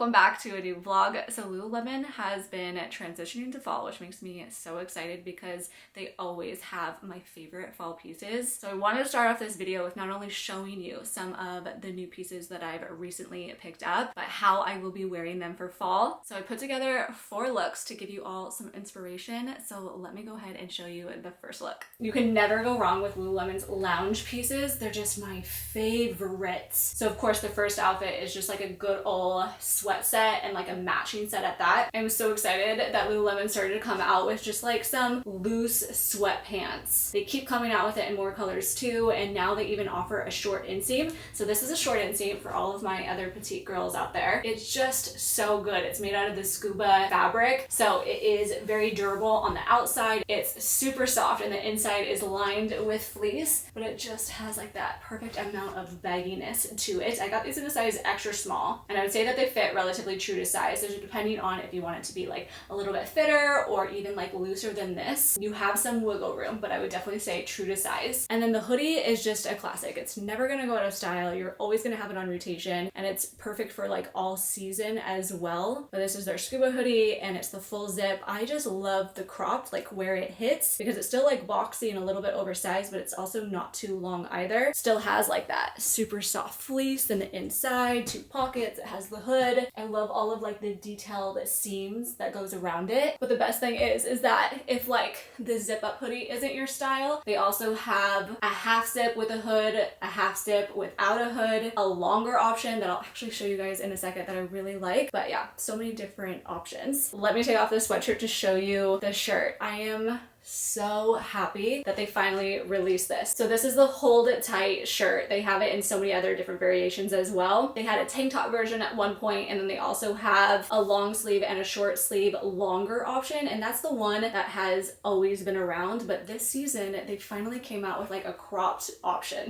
welcome back to a new vlog. So Lululemon has been transitioning to fall, which makes me so excited because they always have my favorite fall pieces. So I wanted to start off this video with not only showing you some of the new pieces that I've recently picked up, but how I will be wearing them for fall. So I put together 4 looks to give you all some inspiration. So let me go ahead and show you the first look. You can never go wrong with Lululemon's lounge pieces. They're just my favorites. So of course the first outfit is just like a good old sweat set and like a matching set at that. I'm so excited that Lululemon started to come out with just like some loose sweatpants. They keep coming out with it in more colors too, and now they even offer a short inseam. So this is a short inseam for all of my other petite girls out there. It's just so good. It's made out of the scuba fabric, so it is very durable on the outside. It's super soft and the inside is lined with fleece, but it just has like that perfect amount of bagginess to it. I got these in a size extra small, and I would say that they fit relatively true to size. So depending on if you want it to be like a little bit fitter or even like looser than this, you have some wiggle room, but I would definitely say true to size. And then the hoodie is just a classic. It's never gonna go out of style. You're always gonna have it on rotation, and it's perfect for like all season as well. But this is their scuba hoodie and it's the full zip. I just love the cropped, like where it hits, because it's still like boxy and a little bit oversized, but it's also not too long either. Still has like that super soft fleece in the inside, 2 pockets, it has the hood. I love all of like the detailed seams that goes around it. But the best thing is that if like the zip up hoodie isn't your style, they also have a half zip with a hood, a half zip without a hood, a longer option that I'll actually show you guys in a second that I really like. But yeah, so many different options. Let me take off this sweatshirt to show you the shirt. I am so happy that they finally released this. So this is the Hold It Tight shirt. They have it in so many other different variations as well. They had a tank top version at one point, and then they also have a long sleeve and a short sleeve longer option, and that's the one that has always been around. But this season they finally came out with like a cropped option.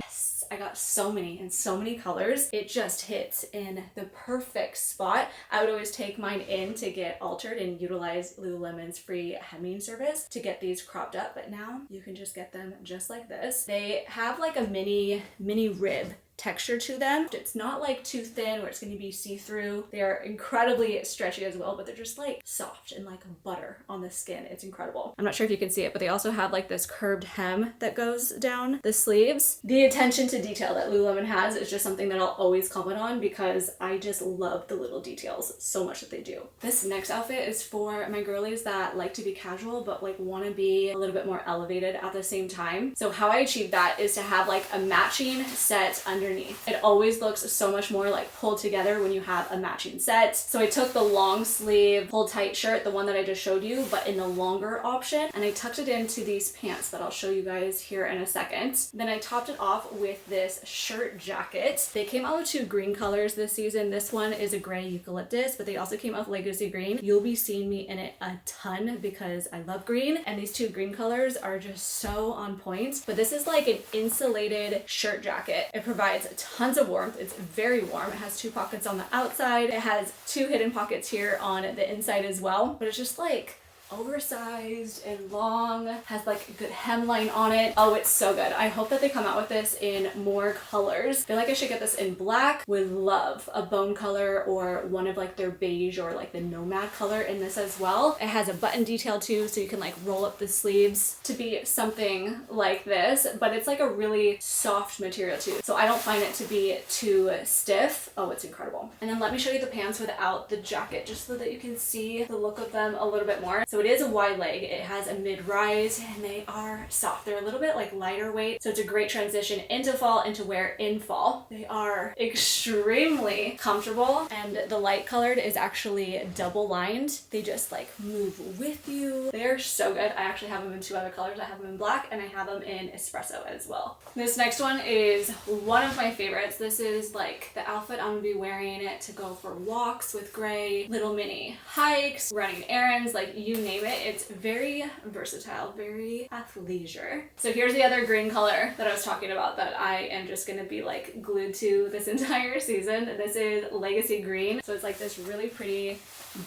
I got so many and so many colors. It just hits in the perfect spot. I would always take mine in to get altered and utilize Lululemon's free hemming service to get these cropped up, but now you can just get them just like this. They have like a mini rib texture to them. It's not like too thin where it's going to be see-through. They are incredibly stretchy as well, but they're just like soft and like butter on the skin. It's incredible. I'm not sure if you can see it, but they also have like this curved hem that goes down the sleeves. The attention to detail that Lululemon has is just something that I'll always comment on because I just love the little details so much that they do. This next outfit is for my girlies that like to be casual but like want to be a little bit more elevated at the same time. So how I achieve that is to have like a matching set underneath. It always looks so much more like pulled together when you have a matching set. So I took the long sleeve pull tight shirt, the one that I just showed you, but in the longer option, and I tucked it into these pants that I'll show you guys here in a second. Then I topped it off with this shirt jacket. They came out with 2 green colors this season. This one is a gray eucalyptus, but they also came out with legacy green. You'll be seeing me in it a ton because I love green, and these 2 green colors are just so on point. But this is like an insulated shirt jacket. It provides tons of warmth. It's very warm. It has 2 pockets on the outside. It has 2 hidden pockets here on the inside as well, but it's just like oversized and long, has like a good hemline on it. Oh, it's so good. I hope that they come out with this in more colors. I feel like I should get this in black. Would love a bone color or one of like their beige or like the nomad color in this as well. It has a button detail too, so you can like roll up the sleeves to be something like this, but it's like a really soft material too, so I don't find it to be too stiff. Oh, it's incredible. And then let me show you the pants without the jacket just so that you can see the look of them a little bit more. So it is a wide leg, it has a mid-rise, and they are soft. They're a little bit like lighter weight, so it's a great transition into fall and to wear in fall. They are extremely comfortable, and the light colored is actually double lined. They just like move with you. They're so good. I actually have them in 2 other colors. I have them in black and I have them in espresso as well. This next one is one of my favorites. This is like the outfit I'm gonna be wearing it to go for walks with gray, little mini hikes, running errands, like you name it. It's very versatile, very athleisure. So here's the other green color that I was talking about that I am just gonna be like glued to this entire season. This is Legacy Green. So it's like this really pretty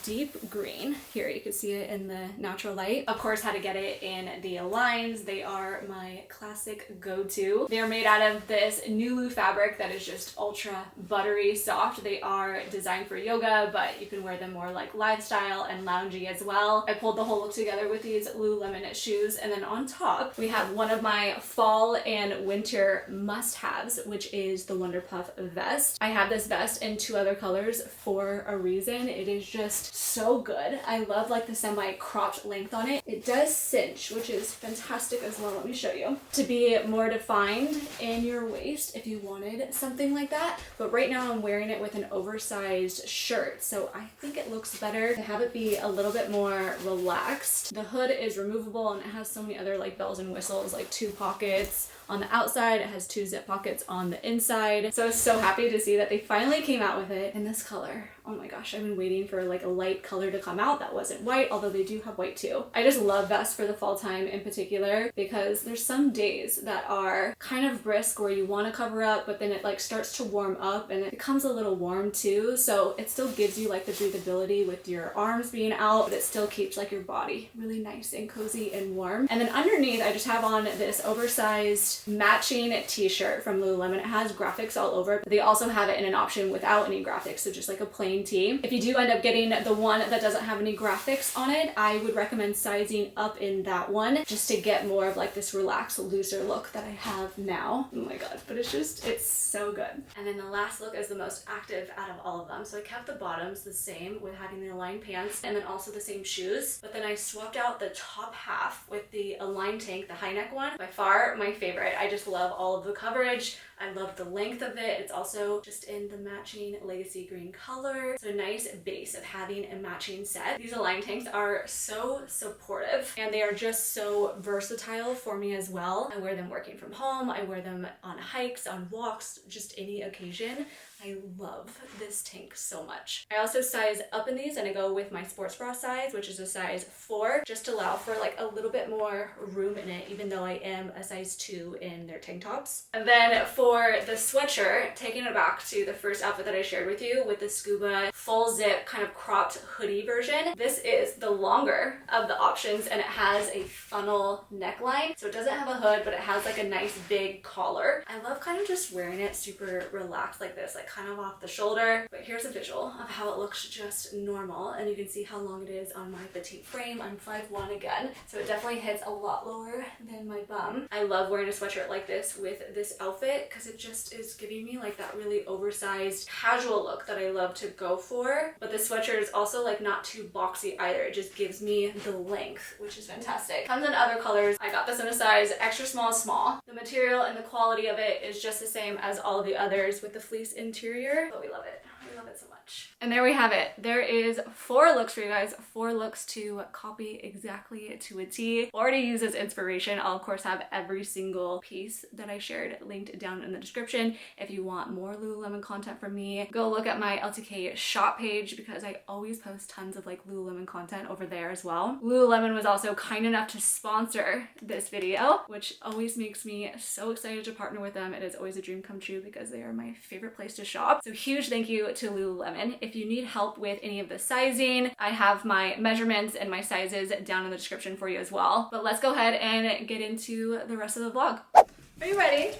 deep green. Here you can see it in the natural light. Of course, had to get it in the lines. They are my classic go-to. They are made out of this Nulu fabric that is just ultra buttery soft. They are designed for yoga, but you can wear them more like lifestyle and loungy as well. I pulled the whole look together with these Lululemon shoes, and then on top we have one of my fall and winter must-haves, which is the Wonder Puff vest. I have this vest in 2 other colors for a reason. It is just so good. I love like the semi-cropped length on it. It does cinch, which is fantastic as well. Let me show you. To be more defined in your waist if you wanted something like that. But right now I'm wearing it with an oversized shirt, so I think it looks better to have it be a little bit more relaxed. The hood is removable and it has so many other like bells and whistles, like 2 pockets on the outside. It has 2 zip pockets on the inside. So I was so happy to see that they finally came out with it in this color. Oh my gosh, I've been waiting for like a light color to come out that wasn't white, although they do have white too. I just love vests for the fall time in particular because there's some days that are kind of brisk where you want to cover up, but then it like starts to warm up and it becomes a little warm too. So it still gives you like the breathability with your arms being out, but it still keeps like your body really nice and cozy and warm. And then underneath, I just have on this oversized matching t-shirt from Lululemon. It has graphics all over, but they also have it in an option without any graphics, so just like a plain tee. If you do end up getting the one that doesn't have any graphics on it, I would recommend sizing up in that one just to get more of like this relaxed, looser look that I have now. Oh my god, but it's so good. And then the last look is the most active out of all of them. So I kept the bottoms the same with having the aligned pants and then also the same shoes, but then I swapped out the top half with the aligned tank, the high neck one. By far my favorite. I just love all of the coverage. I love the length of it. It's also just in the matching Legacy Green color. So a nice base of having a matching set. These Align tanks are so supportive and they are just so versatile for me as well. I wear them working from home. I wear them on hikes, on walks, just any occasion. I love this tank so much. I also size up in these and I go with my sports bra size, which is a size 4, just to allow for like a little bit more room in it, even though I am a size 2 in their tank tops. And then for the sweatshirt, taking it back to the first outfit that I shared with you with the scuba full zip kind of cropped hoodie version, this is the longer of the options and it has a funnel neckline. So it doesn't have a hood, but it has like a nice big collar. I love kind of just wearing it super relaxed like this, like kind of off the shoulder. But here's a visual of how it looks just normal, and you can see how long it is on my petite frame. I'm 5'1" again, so it definitely hits a lot lower than my bum. I love wearing a sweatshirt like this with this outfit because it just is giving me like that really oversized casual look that I love to go for. But the sweatshirt is also like not too boxy either. It just gives me the length, which is fantastic. Comes in other colors. I got this in a size extra small. The material and the quality of it is just the same as all of the others with the fleece interior, but we love it. We love it so much. And there we have it. There is 4 looks for you guys, 4 looks to copy exactly to a T or to use as inspiration. I'll of course have every single piece that I shared linked down in the description. If you want more Lululemon content from me, go look at my LTK shop page because I always post tons of like Lululemon content over there as well. Lululemon was also kind enough to sponsor this video, which always makes me so excited to partner with them. It is always a dream come true because they are my favorite place to shop. So huge thank you to Lululemon. If you need help with any of the sizing, I have my measurements and my sizes down in the description for you as well. But let's go ahead and get into the rest of the vlog. Are you ready?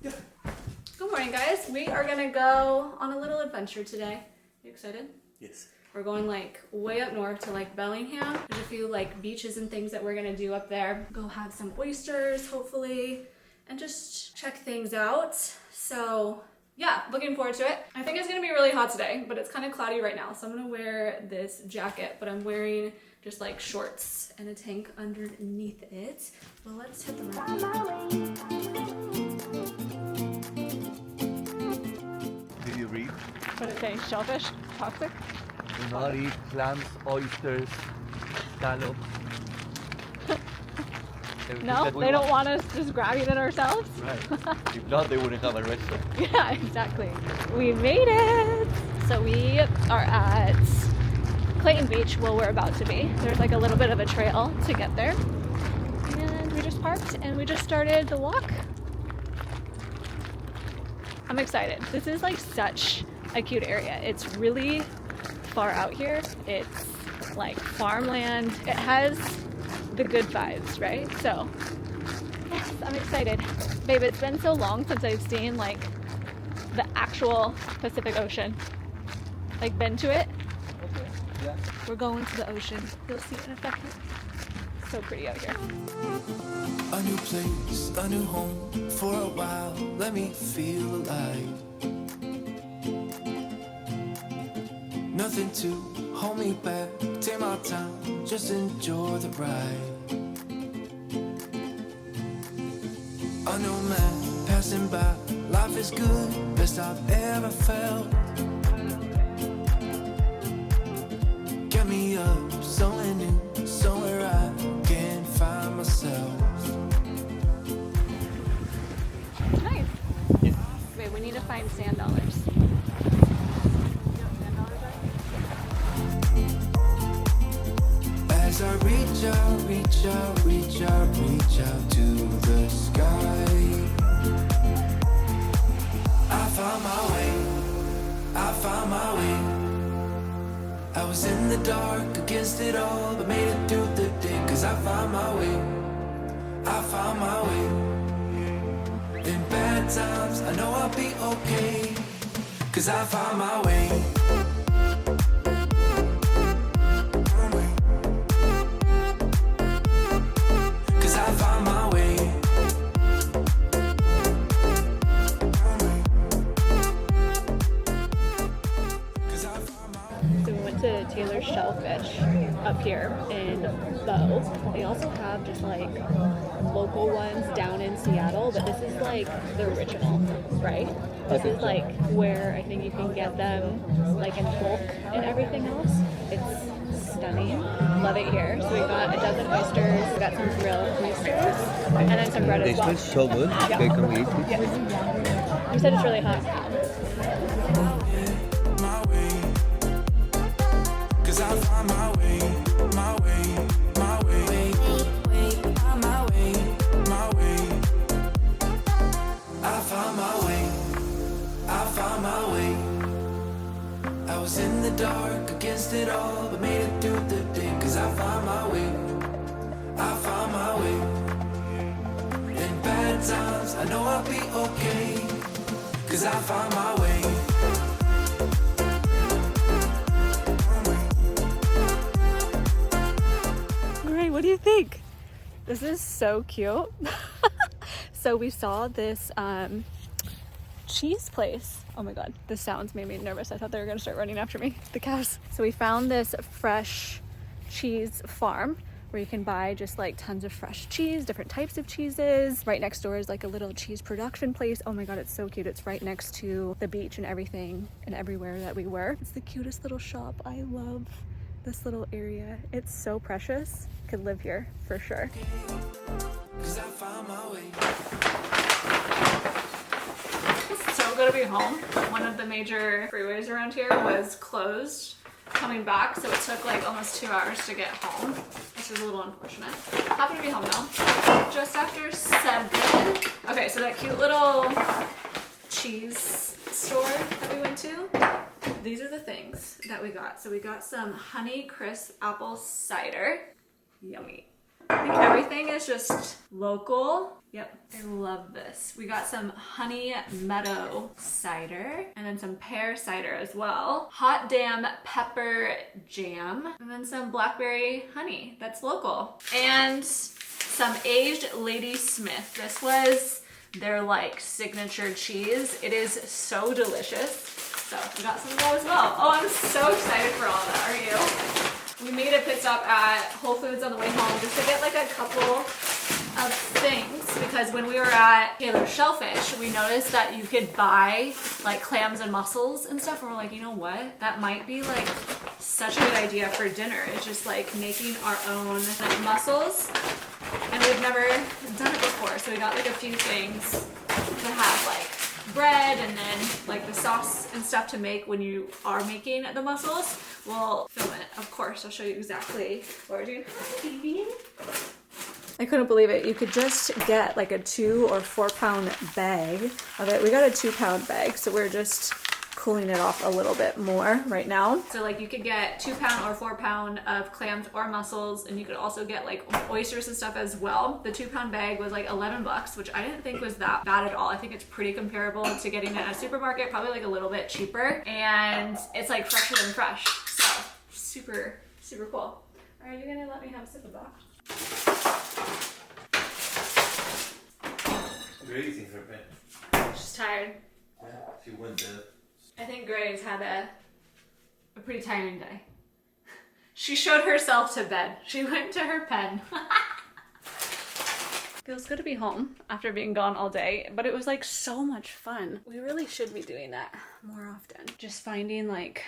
Yeah. Good morning, guys. We are gonna go on a little adventure today. You excited? Yes. We're going like way up north to like Bellingham. There's a few like beaches and things that we're gonna do up there. Go have some oysters, hopefully, and just check things out. So yeah, looking forward to it. I think it's gonna be really hot today, but it's kind of cloudy right now. So I'm gonna wear this jacket, but I'm wearing just like shorts and a tank underneath it. Well, let's hit the road. Did you read? What did it say? Shellfish? Toxic? Do not eat clams, oysters, scallops. No, they don't want us just grabbing it ourselves? Right. If not, they wouldn't have a restaurant. Yeah, exactly. We made it! So we are at Clayton Beach, where we're about to be. There's like a little bit of a trail to get there. And we just parked and we just started the walk. I'm excited. This is like such a cute area. It's really far out here. It's like farmland. It has the good vibes, right? So yes, I'm excited. Babe, it's been so long since I've seen like the actual Pacific Ocean. Like been to it. Okay, yeah. We're going to the ocean. You'll see it in a second. So pretty out here. A new place, a new home for a while. Let me feel alive. Nothing to hold me back. Take my time, just enjoy the ride. A new man passing by. Life is good, best I've ever felt. Get me up, somewhere new, somewhere I can find myself. Nice. Wait, we need to find sand dollars. As I reach out, reach out, reach out, reach out to the sky, I found my way, I found my way. I was in the dark against it all, but made it through the day. Cause I found my way, I found my way. In bad times, I know I'll be okay. Cause I found my way. Cause I found my way. So we went to Taylor's Shellfish up here in Bow. They also have just like local ones down in Seattle, but this is like the original, right? This is like where I think you can get them like in bulk and everything else. It's stunning. Love it here. So we got a dozen oysters, we got some grilled oysters, and then some bread They as well. smell so good. Yeah. Okay, can we eat it? Yeah. You said it's really hot. My way. Cause I found my way, my way, my way, my way, my way. I found my way, I found my way. I was in the dark against it all, but made it through the day. Cause I found my way, I found my way. In bad times, I know I'll be okay. Cause I found my way. What do you think? This is so cute. So we saw this cheese place. Oh my god, the sounds made me nervous. I thought they were gonna start running after me, the cows. So we found this fresh cheese farm where you can buy just like tons of fresh cheese, different types of cheeses. Right next door is like a little cheese production place. Oh my god, it's so cute. It's right next to the beach and everything and everywhere that we were. It's the cutest little shop. I love this little area. It's so precious. Could live here for sure. Cause I found my way. It's so good to be home. One of the major freeways around here was closed coming back, so it took like almost 2 hours to get home, which is a little unfortunate. Happy to be home now. Just after 7. Okay, so that cute little cheese store that we went to, these are the things that we got. So we got some Honey Crisp apple cider. Yummy. I think everything is just local. Yep, I love this. We got some Honey Meadow cider and then some pear cider as well. Hot Damn Pepper Jam and then some blackberry honey that's local. And some aged Lady Smith. This was their like signature cheese. It is so delicious. So we got some of that as well. Oh, I'm so excited for all of that. Are you? We made a pit stop at Whole Foods on the way home just to get like a couple of things because when we were at Taylor's Shellfish, we noticed that you could buy like clams and mussels and stuff. And we're like, you know what? That might be like such a good idea for dinner. It's just like making our own like, mussels. And we've never done it before. So we got like a few things to have like bread and then like the sauce and stuff to make when you are making the mussels, we'll film it. Of course, I'll show you exactly what we're doing. Hi, baby. I couldn't believe it. You could just get like a 2 or 4 pound bag of it. We got a 2 pound bag, so we're just cooling it off a little bit more right now. So like you could get 2 pound or 4 pound of clams or mussels, and you could also get like oysters and stuff as well. The 2 pound bag was like 11 bucks, which I didn't think was that bad at all. I think it's pretty comparable to getting it at a supermarket, probably like a little bit cheaper, and it's like fresher than fresh. So super, super cool. Are you gonna let me have a sip of that? Grace in her bed. She's tired. Yeah, she went there. I think Grace had a pretty tiring day. She showed herself to bed. She went to her pen. Feels good to be home after being gone all day, but it was like so much fun. We really should be doing that more often. Just finding like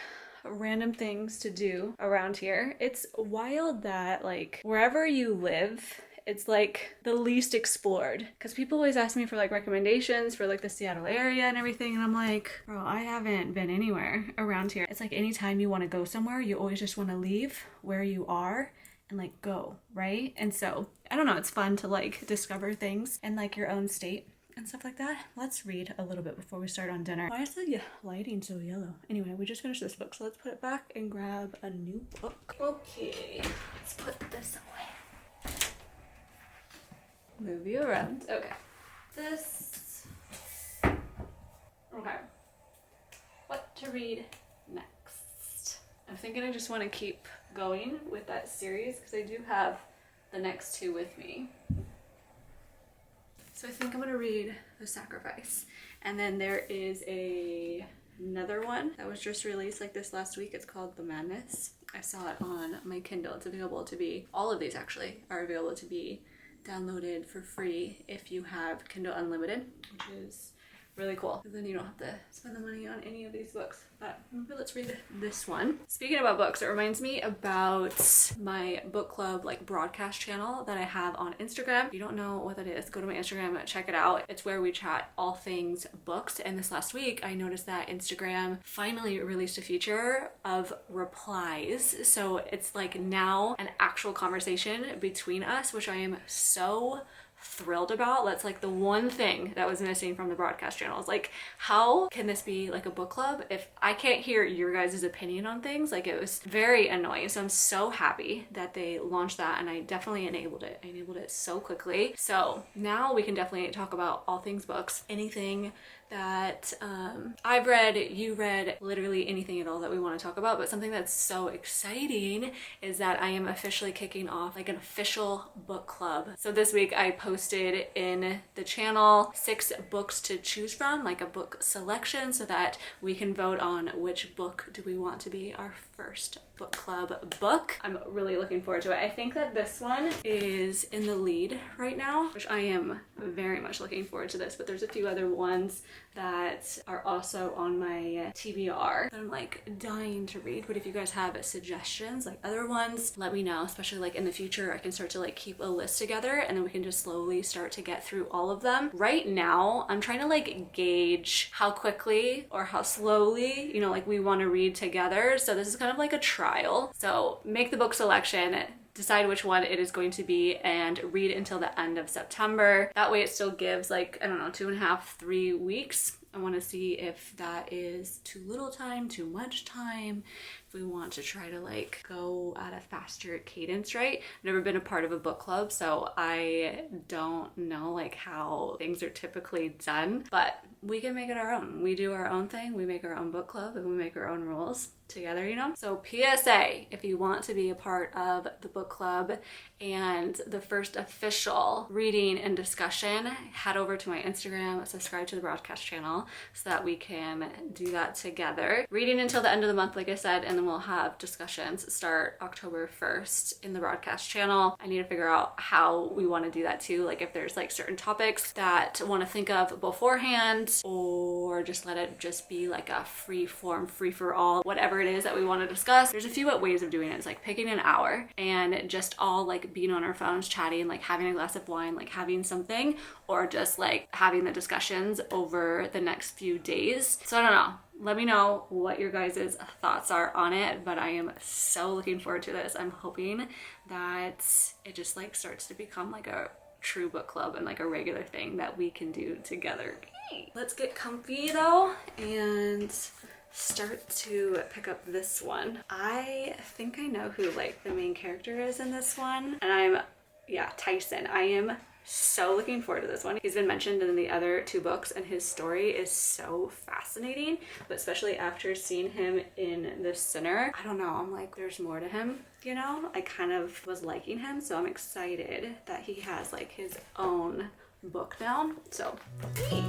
random things to do around here. It's wild that like wherever you live, it's like the least explored, because people always ask me for like recommendations for like the Seattle area and everything, and I'm like, bro, I haven't been anywhere around here. It's like anytime you want to go somewhere, you always just want to leave where you are and like go, right? And so I don't know, it's fun to like discover things in like your own state and stuff like that. Let's read a little bit before we start on dinner. Why is the lighting so yellow? Anyway, we just finished this book, so let's put it back and grab a new book. Okay, let's put this away. Move you around. Okay. This. Okay. What to read next? I'm thinking I just want to keep going with that series because I do have the next 2 with me. So I think I'm going to read The Sacrifice. And then there is another one that was just released like this last week. It's called The Madness. I saw it on my Kindle. It's available to be, all of these actually are available to be downloaded for free if you have Kindle Unlimited, which is really cool. Then you don't have to spend the money on any of these books. But maybe let's read this one. Speaking about books, it reminds me about my book club like broadcast channel that I have on Instagram. If you don't know what that is, go to my Instagram and check it out. It's where we chat all things books. And this last week, I noticed that Instagram finally released a feature of replies. So it's like now an actual conversation between us, which I am so thrilled about. That's like the one thing that was missing from the broadcast channel. It's like, how can this be like a book club if I can't hear your guys' opinion on things? Like, it was very annoying. So I'm so happy that they launched that, and I definitely enabled it. I enabled it so quickly. So now we can definitely talk about all things books, anything that I've read, you read, literally anything at all that we want to talk about. But something that's so exciting is that I am officially kicking off like an official book club. So this week I posted in the channel 6 books to choose from, like a book selection, so that we can vote on which book do we want to be our first book club book. I'm really looking forward to it. I think that this one is in the lead right now, which I am very much looking forward to this, but there's a few other ones that are also on my TBR that I'm like dying to read. But if you guys have suggestions, like other ones, let me know, especially like in the future. I can start to like keep a list together, and then we can just slowly start to get through all of them. Right now, I'm trying to like gauge how quickly or how slowly, you know, like we want to read together. So this is kind of like a trial. So make the book selection, decide which one it is going to be, and read until the end of September. That way it still gives like, I don't know, 2.5, 3 weeks. I want to see if that is too little time, too much time, if we want to try to like go at a faster cadence, right? I've never been a part of a book club, so I don't know like how things are typically done, but we can make it our own. We do our own thing, we make our own book club, and we make our own rules together, you know? So PSA, if you want to be a part of the book club and the first official reading and discussion, head over to my Instagram, subscribe to the broadcast channel so that we can do that together. Reading until the end of the month, like I said, and then then we'll have discussions start October 1st in the broadcast channel. I need to figure out how we want to do that too, like if there's like certain topics that I want to think of beforehand, or just let it just be like a free form, free for all, whatever it is that we want to discuss. There's a few ways of doing it. It's like picking an hour and just all like being on our phones chatting, like having a glass of wine, like having something, or just like having the discussions over the next few days. So I don't know. Let me know what your guys' thoughts are on it, but I am so looking forward to this. I'm hoping that it just like starts to become like a true book club and like a regular thing that we can do together. Let's get comfy though and start to pick up this one. I think I know who like the main character is in this one, and Tyson. I am so looking forward to this one. He's been mentioned in the other two books and his story is so fascinating, but especially after seeing him in The Sinner, I don't know, I'm like, there's more to him, you know? I kind of was liking him, so I'm excited that he has like his own book now. So, hey.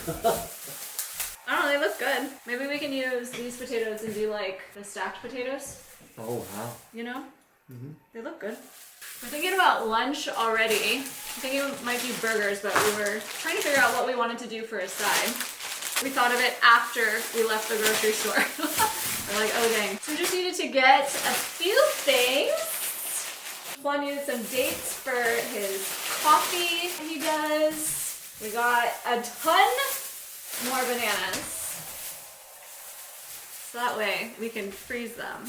I don't know, they look good. Maybe we can use these potatoes and do like the stacked potatoes. Oh, wow. You know? They look good. We're thinking about lunch already. I'm thinking it might be burgers, but we were trying to figure out what we wanted to do for a side. We thought of it after we left the grocery store. We're like, oh dang. So we just needed to get a few things. Juan needed some dates for his coffee he does. We got a ton more bananas. So that way we can freeze them.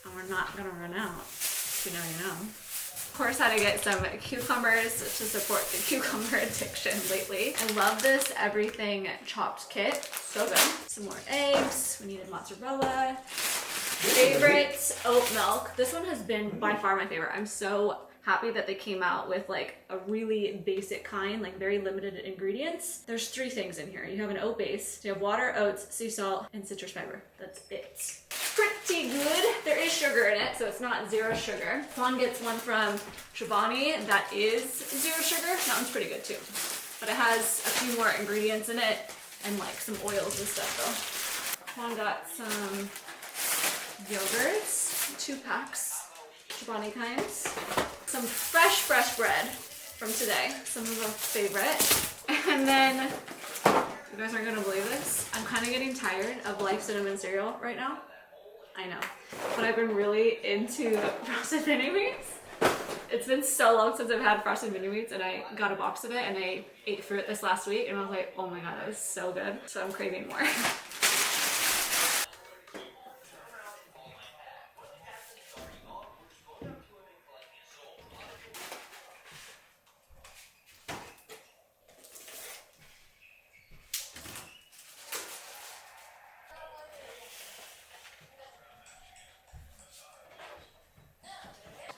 And we're not gonna run out. If you know, you know. Of course, had to get some cucumbers to support the cucumber addiction lately. I love this everything chopped kit. So good. Some more eggs. We needed mozzarella. Favorite oat milk. This one has been by far my favorite. I'm so happy that they came out with like a really basic kind, like very limited ingredients. There's 3 things in here. You have an oat base, you have water, oats, sea salt, and citrus fiber. That's it. Pretty good. There is sugar in it, so it's not 0 sugar. Juan gets one from Chobani that is 0 sugar. That one's pretty good too. But it has a few more ingredients in it and like some oils and stuff though. Juan got some yogurts, 2 packs, Chobani kinds. Some fresh bread from today, some of our favorite. And then, you guys aren't gonna believe this, I'm kind of getting tired of Life Cinnamon cereal right now. I know, but I've been really into frosted mini wheats. It's been so long since I've had frosted mini wheats, and I got a box of it and I ate through it this last week and I was like, oh my god, that was so good. So I'm craving more.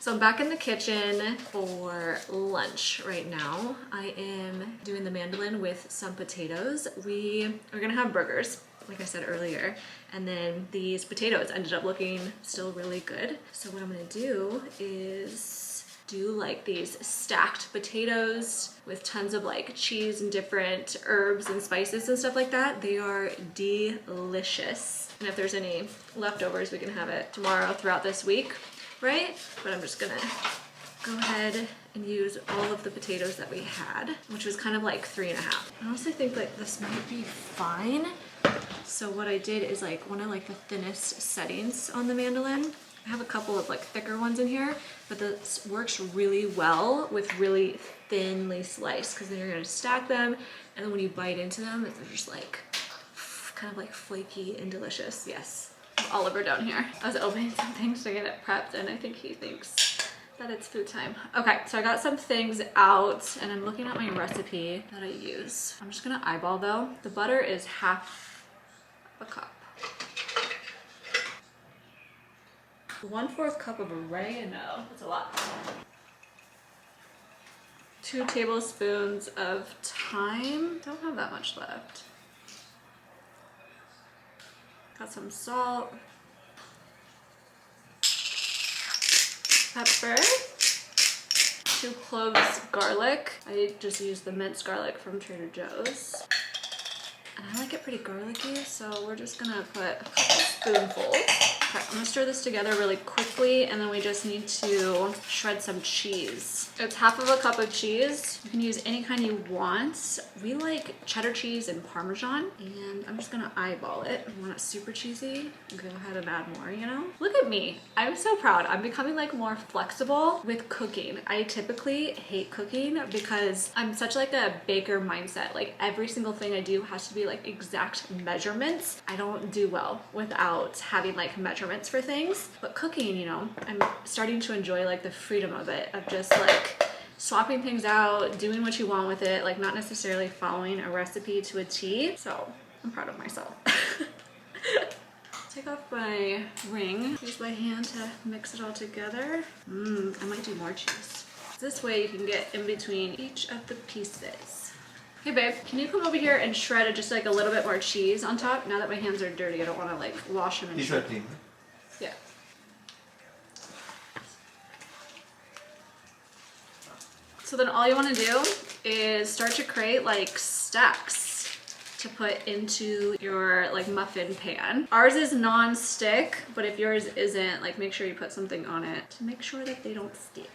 So I'm back in the kitchen for lunch right now. I am doing the mandolin with some potatoes. We are gonna have burgers, like I said earlier, and then these potatoes ended up looking still really good. So what I'm gonna do is do like these stacked potatoes with tons of like cheese and different herbs and spices and stuff like that. They are delicious. And if there's any leftovers, we can have it tomorrow throughout this week. Right? But I'm just gonna go ahead and use all of the potatoes that we had, which was kind of like 3.5. I honestly think like this might be fine. So what I did is like one of like the thinnest settings on the mandolin. I have a couple of like thicker ones in here, but this works really well with really thinly sliced, because then you're gonna stack them and then when you bite into them, they're just like kind of like flaky and delicious. Yes. Oliver down here. I was opening some things to get it prepped and I think he thinks that it's food time. Okay, so I got some things out and I'm looking at my recipe that I use. I'm just gonna eyeball though. The butter is 1/2 cup. 1/4 cup of oregano. That's a lot. 2 tablespoons of thyme. Don't have that much left. Got some salt, pepper, 2 cloves garlic. I just used the minced garlic from Trader Joe's. And I like it pretty garlicky, so we're just gonna put a couple spoonfuls. Okay, I'm gonna stir this together really quickly, and then we just need to shred some cheese. It's 1/2 cup of cheese. You can use any kind you want. We like cheddar cheese and Parmesan, and I'm just gonna eyeball it. You want it super cheesy? Go ahead and add more, you know? Look at me. I'm so proud. I'm becoming like more flexible with cooking. I typically hate cooking because I'm such like a baker mindset. Like every single thing I do has to be like exact measurements. I don't do well without having like measurements for things. But cooking, you know, I'm starting to enjoy like the freedom of it, of just like swapping things out, doing what you want with it, like not necessarily following a recipe to a T. So I'm proud of myself. Take off my ring, use my hand to mix it all together. I might do more cheese. This way you can get in between each of the pieces. Hey babe, can you come over here and shred just like a little bit more cheese on top? Now that my hands are dirty, I don't want to like wash them in soap. Yeah. So then all you want to do is start to create like stacks to put into your like muffin pan. Ours is non-stick, but if yours isn't, like make sure you put something on it to make sure that they don't stick.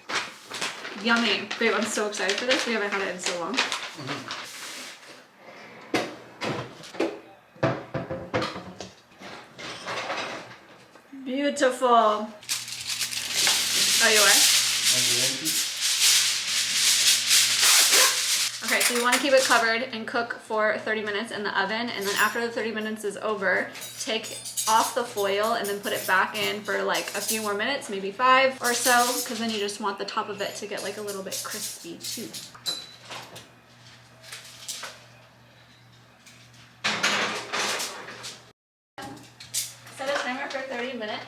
Yummy. Babe, I'm so excited for this. We haven't had it in so long. Beautiful. Oh, you are? Okay, so you want to keep it covered and cook for 30 minutes in the oven, and then after the 30 minutes is over, take off the foil and then put it back in for like a few more minutes, maybe 5 or so, because then you just want the top of it to get like a little bit crispy too. Set a timer for 30 minutes.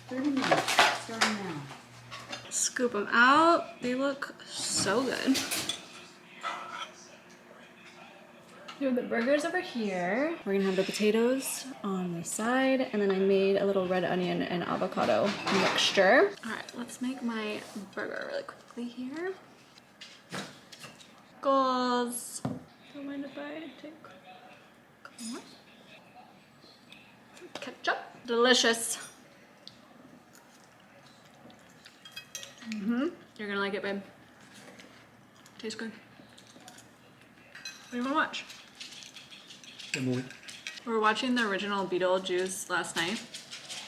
30 minutes, starting now. Scoop them out. They look so good. Here are the burgers over here. We're gonna have the potatoes on the side, and then I made a little red onion and avocado mixture. All right, let's make my burger really quickly here. Goals. Don't mind if I take a couple more. Ketchup. Delicious. You're gonna like it, babe. Tastes good. What do you wanna watch? The movie. We were watching the original Beetlejuice last night.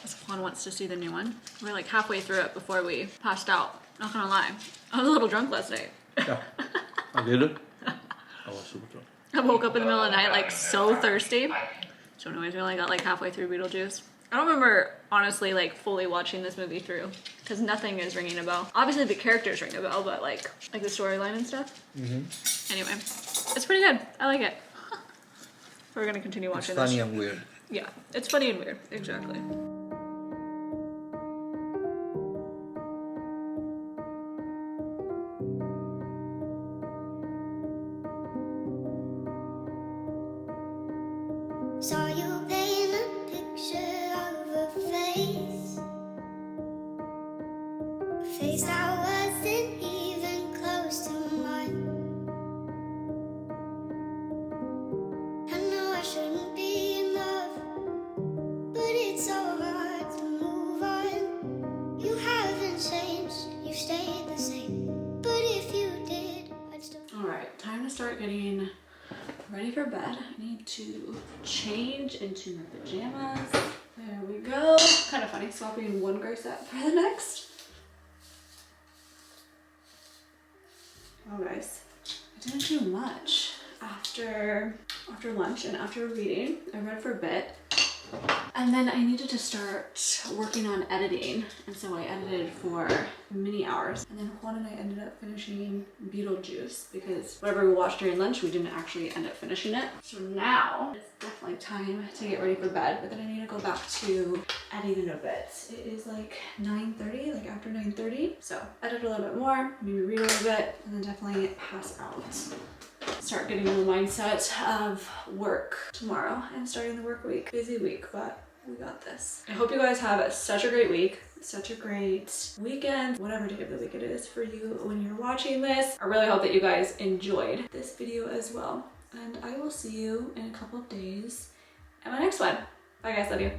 This one wants to see the new one. We were like halfway through it before we passed out. Not gonna lie. I was a little drunk last night. Yeah. A little. I was super drunk. I woke up in the middle of the night like so thirsty. So anyways, we only got like halfway through Beetlejuice. I don't remember honestly like fully watching this movie through because nothing is ringing a bell. Obviously the characters ring a bell, but like the storyline and stuff. Anyway, it's pretty good. I like it. We're gonna continue watching this. It's funny and weird. Yeah, it's funny and weird. Exactly. Saw you paint a picture of a face, a face that wasn't even close to mine. I know I shouldn't be in love, but it's so hard to move on. You haven't changed, you stayed the same, but if you did, I'd still. All right, time to start getting ready for bed. I need to change into my pajamas. There we go. Kind of funny swapping one gray set for the next. Oh guys, I didn't do much after lunch and after reading. I read for a bit. And then I needed to start working on editing, and so I edited for many hours. And then Juan and I ended up finishing Beetlejuice because whatever we watched during lunch, we didn't actually end up finishing it. So now it's definitely time to get ready for bed, but then I need to go back to editing a bit. It is like 9:30, like after 9:30. So edit a little bit more, maybe read a little bit, and then definitely pass out. Start getting in the mindset of work tomorrow and starting the work week. Busy week, but we got this. I hope you guys have such a great week, such a great weekend, whatever day of the week it is for you when you're watching this. I really hope that you guys enjoyed this video as well. And I will see you in a couple of days at my next one. Bye guys, love you.